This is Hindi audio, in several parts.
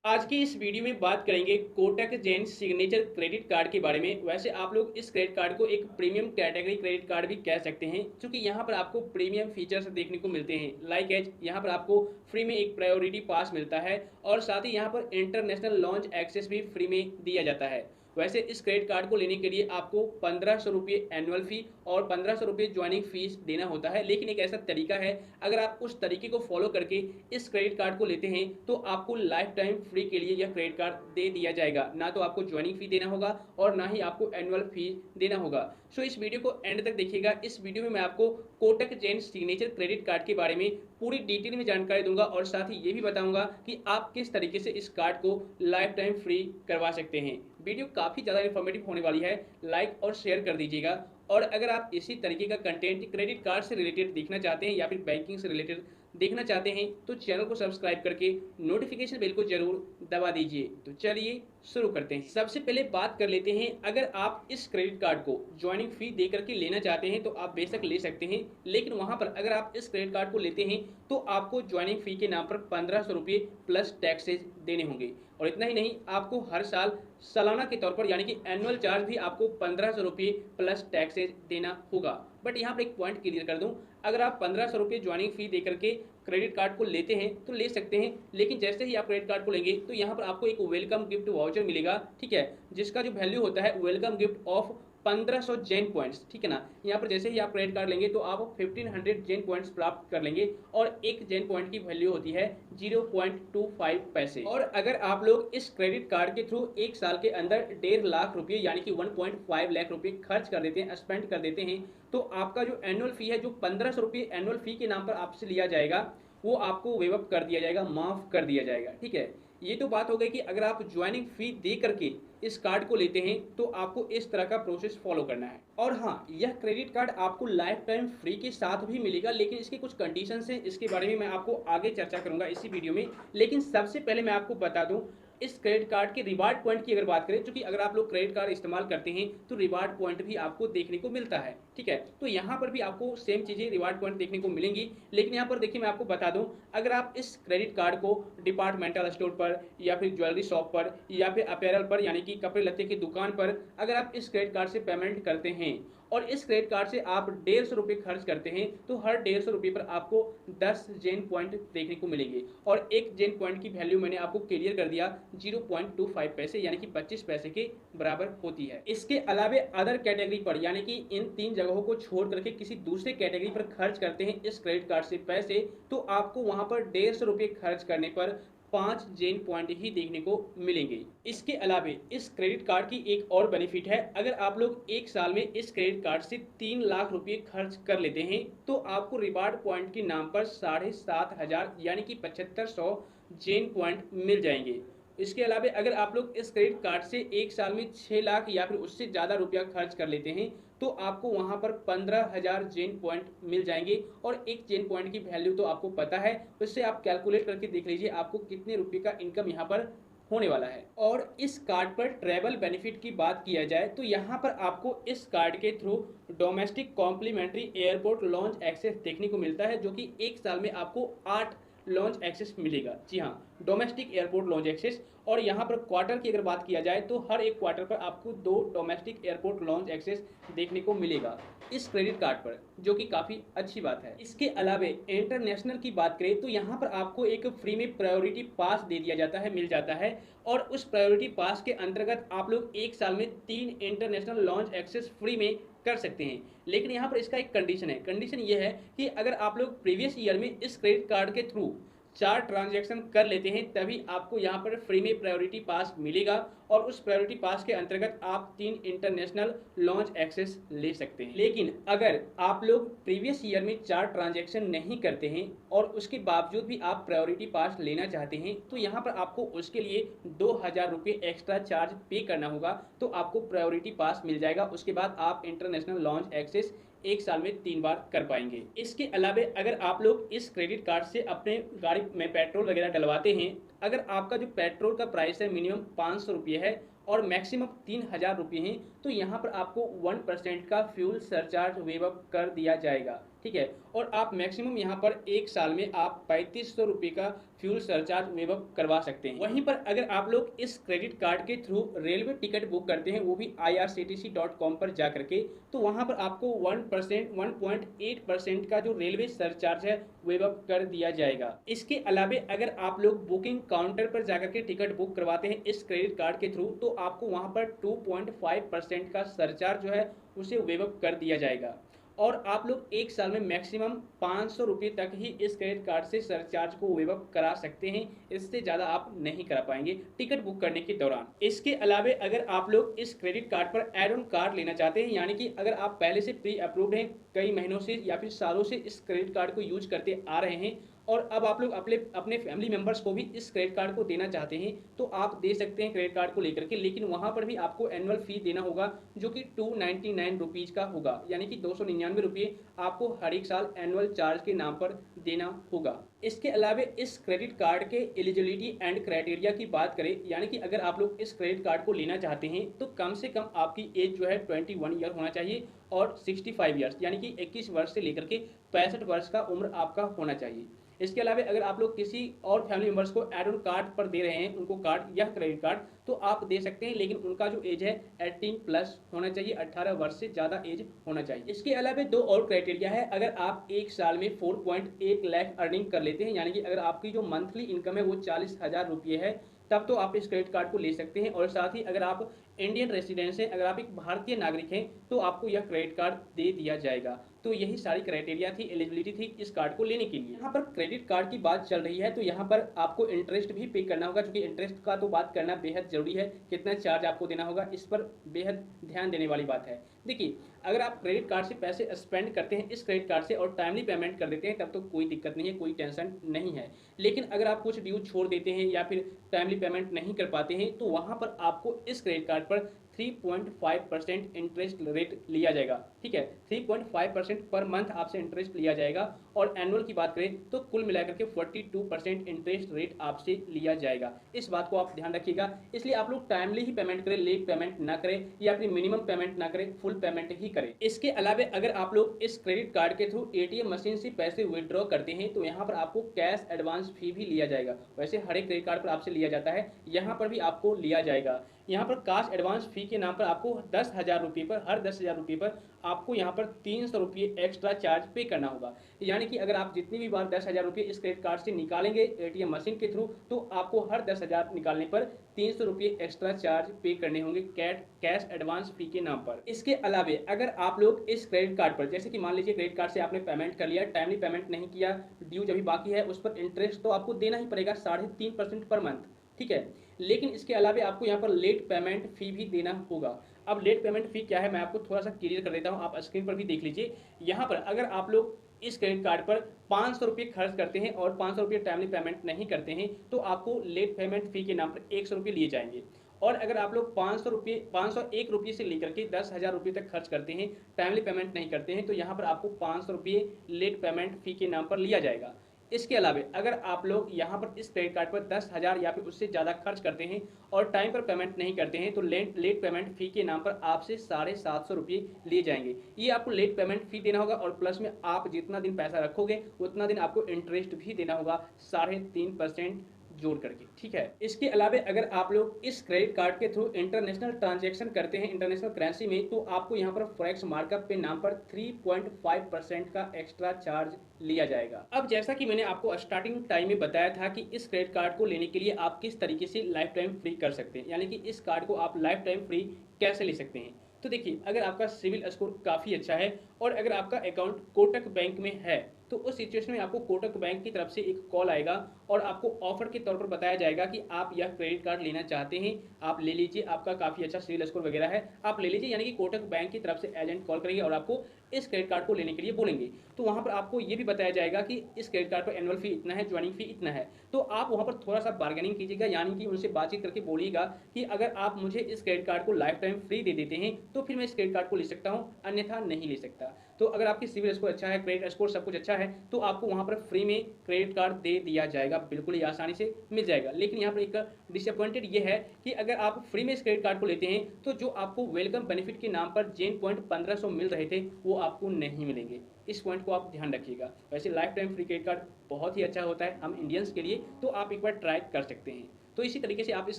आज की इस वीडियो में बात करेंगे Kotak Jain signature credit card के बारे में। वैसे आप लोग इस क्रेडिट कार्ड को एक प्रीमियम कैटेगरी क्रेडिट कार्ड भी कह सकते हैं, क्योंकि यहाँ पर आपको प्रीमियम फीचर्स देखने को मिलते हैं। लाइक एज यहाँ पर आपको फ्री में एक प्रायोरिटी पास मिलता है और साथ ही यहाँ पर इंटरनेशनल लॉन्च एक्सेस भी फ्री में दिया जाता है। वैसे इस क्रेडिट कार्ड को लेने के लिए आपको 1500 रुपये एनुअल फी और 1500 रुपये ज्वाइनिंग फीस देना होता है। लेकिन एक ऐसा तरीका है, अगर आप उस तरीके को फॉलो करके इस क्रेडिट कार्ड को लेते हैं तो आपको लाइफ टाइम फ्री के लिए यह क्रेडिट कार्ड दे दिया जाएगा। ना तो आपको ज्वाइनिंग फी देना होगा और ना ही आपको एनुअल फी देना होगा। सो इस वीडियो को एंड तक देखिएगा। इस वीडियो में मैं आपको Kotak Jain signature credit card के बारे में पूरी डिटेल में जानकारी दूंगा और साथ ही ये भी बताऊंगा कि आप किस तरीके से इस कार्ड को लाइफ टाइम फ्री करवा सकते हैं। वीडियो काफ़ी ज़्यादा इन्फॉर्मेटिव होने वाली है, लाइक और शेयर कर दीजिएगा। और अगर आप इसी तरीके का कंटेंट क्रेडिट कार्ड से रिलेटेड देखना चाहते हैं या फिर बैंकिंग से रिलेटेड देखना चाहते हैं तो चैनल को सब्सक्राइब करके नोटिफिकेशन बेल को जरूर दबा दीजिए। तो चलिए शुरू करते हैं। सबसे पहले बात कर लेते हैं, अगर आप इस क्रेडिट कार्ड को ज्वाइनिंग फी दे करके लेना चाहते हैं तो आप बेशक ले सकते हैं, लेकिन वहां पर अगर आप इस क्रेडिट कार्ड को लेते हैं तो आपको ज्वाइनिंग फी के नाम पर 1500 रुपये प्लस टैक्सेज देने होंगे। और इतना ही नहीं, आपको हर साल सालाना के तौर पर यानी कि एनुअल चार्ज भी आपको 1500 रुपये प्लस टैक्सेज देना होगा। बट यहाँ पर एक पॉइंट क्लियर कर दूं, अगर आप 1500 रुपये ज्वाइनिंग फी दे करके क्रेडिट कार्ड को लेते हैं तो ले सकते हैं, लेकिन जैसे ही आप क्रेडिट कार्ड को लेंगे तो यहाँ पर आपको एक वेलकम गिफ्ट वाउचर मिलेगा, ठीक है, जिसका जो वैल्यू होता है welcome gift of 1500 gen points, ठीक है ना। यहाँ पर जैसे ही आप क्रेडिट कार्ड लेंगे तो आप 1500 जेन पॉइंट्स प्राप्त कर लेंगे और एक जेन पॉइंट की वैल्यू होती है 0.25 पैसे। और अगर आप लोग इस क्रेडिट कार्ड के थ्रू एक साल के अंदर 1.5 लाख रुपये यानी कि 1.5 लाख रुपये खर्च कर देते हैं, स्पेंड कर देते हैं, तो आपका जो एनुअल फी है, जो 1500 रुपये एनुअल फी के नाम पर आपसे लिया जाएगा, वो आपको वेव अप कर दिया जाएगा, माफ कर दिया जाएगा, ठीक है। ये तो बात हो गई कि अगर आप ज्वाइनिंग फी दे करके इस कार्ड को लेते हैं तो आपको इस तरह का प्रोसेस फॉलो करना है। और हाँ, यह क्रेडिट कार्ड आपको लाइफ टाइम फ्री के साथ भी मिलेगा, लेकिन इसके कुछ कंडीशंस हैं, इसके बारे में मैं आपको आगे चर्चा करूंगा इसी वीडियो में। लेकिन सबसे पहले मैं आपको बता दूं, इस क्रेडिट कार्ड के रिवार्ड पॉइंट की अगर बात करें, क्योंकि अगर आप लोग क्रेडिट कार्ड इस्तेमाल करते हैं तो रिवार्ड पॉइंट भी आपको देखने को मिलता है, ठीक है। तो यहाँ पर भी आपको सेम चीजें रिवार्ड पॉइंट देखने को मिलेंगी। लेकिन यहाँ पर देखिए, मैं आपको बता दूं, अगर आप इस क्रेडिट कार्ड को डिपार्टमेंटल स्टोर पर या फिर ज्वेलरी शॉप पर या फिर अपैरल पर यानी कि कपड़े लत्ते की दुकान पर अगर आप इस क्रेडिट कार्ड से पेमेंट करते हैं और इस क्रेडिट कार्ड से आप 150 रुपये खर्च करते हैं तो हर 150 रुपये पर आपको 10 जेन पॉइंट देखने को मिलेंगे। और एक जेन पॉइंट की वैल्यू मैंने आपको क्लियर कर दिया, 0.25 पैसे यानी कि 25 पैसे के बराबर होती है। इसके अलावे अदर कैटेगरी पर यानी कि इन तीन जगहों को छोड़ करके किसी दूसरे कैटेगरी पर खर्च करते हैं इस क्रेडिट कार्ड से पैसे, तो आपको वहां पर 150 रुपये खर्च करने पर 5 जेन पॉइंट ही देखने को मिलेंगे। इसके अलावे इस क्रेडिट कार्ड की एक और बेनिफिट है, अगर आप लोग एक साल में इस क्रेडिट कार्ड से 3 लाख रुपए खर्च कर लेते हैं तो आपको रिवार्ड पॉइंट के नाम पर 7500 यानी कि 7500 जेन पॉइंट मिल जाएंगे। इसके अलावा अगर आप लोग इस क्रेडिट कार्ड से एक साल में 6 लाख या फिर उससे ज़्यादा रुपया खर्च कर लेते हैं तो आपको वहां पर 15,000 जेन पॉइंट मिल जाएंगे। और एक जेन पॉइंट की वैल्यू तो आपको पता है, उससे आप कैलकुलेट करके देख लीजिए आपको कितने रुपए का इनकम यहाँ पर होने वाला है। और इस कार्ड पर ट्रैवल बेनिफिट की बात किया जाए तो यहाँ पर आपको इस कार्ड के through domestic complimentary airport lounge access देखने को मिलता है, जो कि एक साल में आपको 8 लॉन्च एक्सेस मिलेगा। जी हाँ, डोमेस्टिक एयरपोर्ट लॉन्च एक्सेस। और यहाँ पर क्वार्टर की अगर बात किया जाए तो हर एक क्वार्टर पर आपको 2 डोमेस्टिक एयरपोर्ट लॉन्च एक्सेस देखने को मिलेगा इस क्रेडिट कार्ड पर, जो कि काफ़ी अच्छी बात है। इसके अलावे इंटरनेशनल की बात करें तो यहाँ पर आपको एक फ्री में प्रायोरिटी पास दे दिया जाता है, मिल जाता है। और उस प्रायोरिटी पास के अंतर्गत आप लोग एक साल में 3 इंटरनेशनल लॉन्च एक्सेस फ्री में कर सकते हैं। लेकिन यहाँ पर इसका एक कंडीशन है, कंडीशन ये है कि अगर आप लोग प्रीवियस ईयर में इस क्रेडिट कार्ड के थ्रू 4 ट्रांजैक्शन कर लेते हैं तभी आपको यहाँ पर फ्री में प्रायोरिटी पास मिलेगा। और उस प्रायोरिटी पास के अंतर्गत आप 3 इंटरनेशनल लॉन्च एक्सेस ले सकते हैं। लेकिन अगर आप लोग प्रीवियस ईयर में 4 ट्रांजैक्शन नहीं करते हैं और उसके बावजूद भी आप प्रायोरिटी पास लेना चाहते हैं तो यहाँ पर आपको उसके लिए 2000 रुपये एक्स्ट्रा चार्ज पे करना होगा, तो आपको प्रायोरिटी पास मिल जाएगा। उसके बाद आप इंटरनेशनल लॉन्च एक्सेस एक साल में 3 बार कर पाएंगे। इसके अलावा अगर आप लोग इस क्रेडिट कार्ड से अपने गाड़ी में पेट्रोल वगैरह डलवाते हैं, अगर आपका जो पेट्रोल का प्राइस है मिनिमम 500 रुपये है और मैक्सिमम 3,000 रुपये हैं, तो यहाँ पर आपको 1% का फ्यूल सरचार्ज वेव अप कर दिया जाएगा। ठीक है, और आप मैक्सिमम यहाँ पर एक साल में आप 3500 रुपये का फ्यूल सरचार्ज वेव अप करवा सकते हैं। वहीं पर अगर आप लोग इस क्रेडिट कार्ड के थ्रू रेलवे टिकट बुक करते हैं, वो भी irctc.com पर जा करके, तो वहाँ पर आपको 1.8% का जो रेलवे सरचार्ज है वेव अप कर दिया जाएगा। इसके अलावे अगर आप लोग बुकिंग काउंटर पर जाकर के टिकट बुक करवाते हैं इस क्रेडिट कार्ड के थ्रू, तो आपको वहाँ पर 2.5% का सरचार्ज जो है उसे वेव अप कर दिया जाएगा। और आप लोग एक साल में मैक्सिमम 500 रुपये तक ही इस क्रेडिट कार्ड से सरचार्ज को वेव अप करा सकते हैं, इससे ज़्यादा आप नहीं करा पाएंगे टिकट बुक करने के दौरान। इसके अलावे अगर आप लोग इस क्रेडिट कार्ड पर एड ऑन कार्ड लेना चाहते हैं, यानी कि अगर आप पहले से प्री अप्रूव्ड हैं, कई महीनों से या फिर सालों से इस क्रेडिट कार्ड को यूज करते आ रहे हैं और अब आप लोग अपने फैमिली मेंबर्स को भी इस क्रेडिट कार्ड को देना चाहते हैं, तो आप दे सकते हैं क्रेडिट कार्ड को लेकर के, लेकिन वहां पर भी आपको एनुअल फी देना होगा जो कि 299 रुपीज़ का होगा, यानी कि 299 रुपये आपको हर एक साल एनुअल चार्ज के नाम पर देना होगा। इसके अलावा इस क्रेडिट कार्ड के एलिजिबिलिटी एंड क्राइटेरिया की बात करें, यानी कि अगर आप लोग इस क्रेडिट कार्ड को लेना चाहते हैं तो कम से कम आपकी एज जो है 21 ईयर होना चाहिए और 65 ईयर्स यानी कि 21 वर्ष से लेकर के 65 वर्ष का उम्र आपका होना चाहिए। इसके अलावा अगर आप लोग किसी और फैमिली मेंबर्स को एड ऑन कार्ड पर दे रहे हैं, उनको कार्ड या क्रेडिट कार्ड, तो आप दे सकते हैं, लेकिन उनका जो एज है 18 प्लस होना चाहिए, 18 वर्ष से ज़्यादा एज होना चाहिए। इसके अलावा दो और क्राइटेरिया है, अगर आप एक साल में 4.1 लाख अर्निंग कर लेते हैं, यानी कि अगर आपकी जो मंथली इनकम है वो 40,000 रुपये है, तब तो आप इस क्रेडिट कार्ड को ले सकते हैं। और साथ ही अगर आप इंडियन रेसिडेंस हैं, अगर आप एक भारतीय नागरिक हैं, तो आपको यह क्रेडिट कार्ड दे दिया जाएगा। तो यही सारी क्राइटेरिया थी, एलिजिबिलिटी थी इस कार्ड को लेने के लिए। यहाँ पर क्रेडिट कार्ड की बात चल रही है, तो यहाँ पर आपको इंटरेस्ट भी पे करना होगा, क्योंकि इंटरेस्ट का तो बात करना बेहद जरूरी है। कितना चार्ज आपको देना होगा, इस पर बेहद ध्यान देने वाली बात है। देखिए, अगर आप क्रेडिट कार्ड से पैसे स्पेंड करते हैं इस क्रेडिट कार्ड से और टाइमली पेमेंट कर देते हैं, तब तो कोई दिक्कत नहीं है, कोई टेंशन नहीं है। लेकिन अगर आप कुछ ड्यू छोड़ देते हैं या फिर टाइमली पेमेंट नहीं कर पाते हैं, तो वहाँ पर आपको इस क्रेडिट कार्ड पर 3.5% इंटरेस्ट रेट लिया जाएगा। ठीक है, 3.5% पर मंथ आपसे इंटरेस्ट लिया जाएगा। और एनुअल की बात करें तो कुल मिलाकर के 42% इंटरेस्ट रेट आपसे लिया जाएगा। इस बात को आप ध्यान रखिएगा। इसलिए आप लोग टाइमली ही पेमेंट करें, लेट पेमेंट ना करें या फिर मिनिमम पेमेंट ना करें, फुल पेमेंट ही करें। इसके अलावा अगर आप लोग इस क्रेडिट कार्ड के थ्रू एटीएम मशीन से पैसे विड्रॉ करते हैं, तो यहाँ पर आपको कैश एडवांस फी भी लिया जाएगा। वैसे हर एक क्रेडिट कार्ड पर आपसे लिया जाता है, यहाँ पर भी आपको लिया जाएगा। यहाँ पर कैश एडवांस फी के नाम पर आपको 10,000 रुपये पर, हर 10,000 रुपये पर आपको यहाँ पर 300 रुपये एक्स्ट्रा चार्ज पे करना होगा। यानी कि अगर आप जितनी भी बार 10,000 रुपये इस क्रेडिट कार्ड से निकालेंगे एटीएम मशीन के थ्रू, तो आपको हर 10,000 निकालने पर 300 रुपये एक्स्ट्रा चार्ज पे करने होंगे कैश एडवांस फी के नाम पर। इसके अलावा अगर आप लोग इस क्रेडिट कार्ड पर, जैसे कि मान लीजिए क्रेडिट कार्ड से आपने पेमेंट कर लिया, टाइमली पेमेंट नहीं किया, ड्यू जब भी बाकी है, उस पर इंटरेस्ट तो आपको देना ही पड़ेगा 3.5% पर मंथ। ठीक है, लेकिन इसके अलावा आपको यहाँ पर लेट पेमेंट फी भी देना होगा। अब लेट पेमेंट फी क्या है, मैं आपको थोड़ा सा क्लियर कर देता हूँ, आप स्क्रीन पर भी देख लीजिए। यहाँ पर अगर आप लोग इस क्रेडिट कार्ड पर 500 रुपये खर्च करते हैं और 500 रुपये टाइमली पेमेंट नहीं करते हैं, तो आपको लेट पेमेंट फी के नाम पर 100 रुपये लिए जाएंगे। और अगर आप लोग 501 रुपये से लेकर के 10,000 रुपये तक खर्च करते हैं, टाइमली पेमेंट नहीं करते हैं, तो यहाँ पर आपको 500 रुपये लेट पेमेंट फी के नाम पर लिया जाएगा। इसके अलावा अगर आप लोग यहाँ पर इस क्रेडिट कार्ड पर 10,000 या फिर उससे ज़्यादा खर्च करते हैं और टाइम पर पेमेंट नहीं करते हैं, तो लेट पेमेंट फ़ी के नाम पर आपसे 750 रुपये लिए जाएंगे। ये आपको लेट पेमेंट फ़ी देना होगा और प्लस में आप जितना दिन पैसा रखोगे उतना दिन आपको इंटरेस्ट भी देना होगा 3.5% जोड़ करके। ठीक है, इसके अलावा अगर आप लोग इस क्रेडिट कार्ड के थ्रू इंटरनेशनल ट्रांजैक्शन करते हैं इंटरनेशनल करेंसी में, तो आपको यहाँ पर फॉरेक्स मार्कअप पे नाम पर 3.5% का एक्स्ट्रा चार्ज लिया जाएगा। अब जैसा कि मैंने आपको स्टार्टिंग टाइम में बताया था कि इस क्रेडिट कार्ड को लेने के लिए आप किस तरीके से लाइफ टाइम फ्री कर सकते हैं, यानी कि इस कार्ड को आप लाइफ टाइम फ्री कैसे ले सकते हैं। तो देखिए, अगर आपका सिविल स्कोर काफ़ी अच्छा है और अगर आपका अकाउंट कोटक बैंक में है, तो उस सिचुएशन में आपको कोटक बैंक की तरफ से एक कॉल आएगा और आपको ऑफर के तौर पर बताया जाएगा कि आप यह क्रेडिट कार्ड लेना चाहते हैं, आप ले लीजिए, आपका काफ़ी अच्छा सिविल स्कोर वगैरह है, आप ले लीजिए। यानी कि कोटक बैंक की तरफ से एजेंट कॉल करेंगे और आपको इस क्रेडिट कार्ड को लेने के लिए बोलेंगे। तो वहाँ पर आपको ये भी बताया जाएगा कि इस क्रेडिट कार्ड पर एनुअल फ़ी इतना है, जॉइनिंग फ़ी इतना है। तो आप वहाँ पर थोड़ा-सा बार्गेनिंग कीजिएगा, यानी कि उनसे बातचीत करके बोलिएगा कि अगर आप मुझे इस क्रेडिट कार्ड को लाइफ़ टाइम फ्री दे देते हैं, तो फिर मैं इस क्रेडिट कार्ड को ले सकता हूँ, अन्यथा नहीं ले सकता। तो अगर आपकी सिबिल स्कोर अच्छा है, क्रेडिट स्कोर सब कुछ अच्छा है, तो आपको वहाँ पर फ्री में क्रेडिट कार्ड दे दिया जाएगा, बिल्कुल ही आसानी से मिल जाएगा। लेकिन यहाँ पर एक डिसअपॉइंटेड ये है कि अगर आप फ्री में इस क्रेडिट कार्ड को लेते हैं, तो जो आपको वेलकम बेनिफिट के नाम पर जेन पॉइंट 1500 मिल रहे थे, वो आपको नहीं मिलेंगे। इस पॉइंट को आप ध्यान रखिएगा। वैसे life time free credit card बहुत ही अच्छा होता है हम इंडियंस के लिए, तो आप एक बार ट्राई कर सकते हैं। तो इसी तरीके से आप इस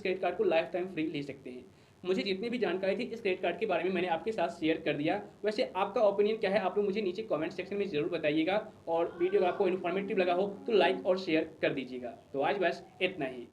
क्रेडिट कार्ड को लाइफ टाइम फ्री ले सकते हैं। मुझे जितनी भी जानकारी थी इस क्रेडिट कार्ड के बारे में मैंने आपके साथ शेयर कर दिया। वैसे आपका ओपिनियन क्या है, आप लोग मुझे नीचे कमेंट सेक्शन में ज़रूर बताइएगा, और वीडियो आपको इन्फॉर्मेटिव लगा हो तो लाइक और शेयर कर दीजिएगा। तो आज बस इतना ही।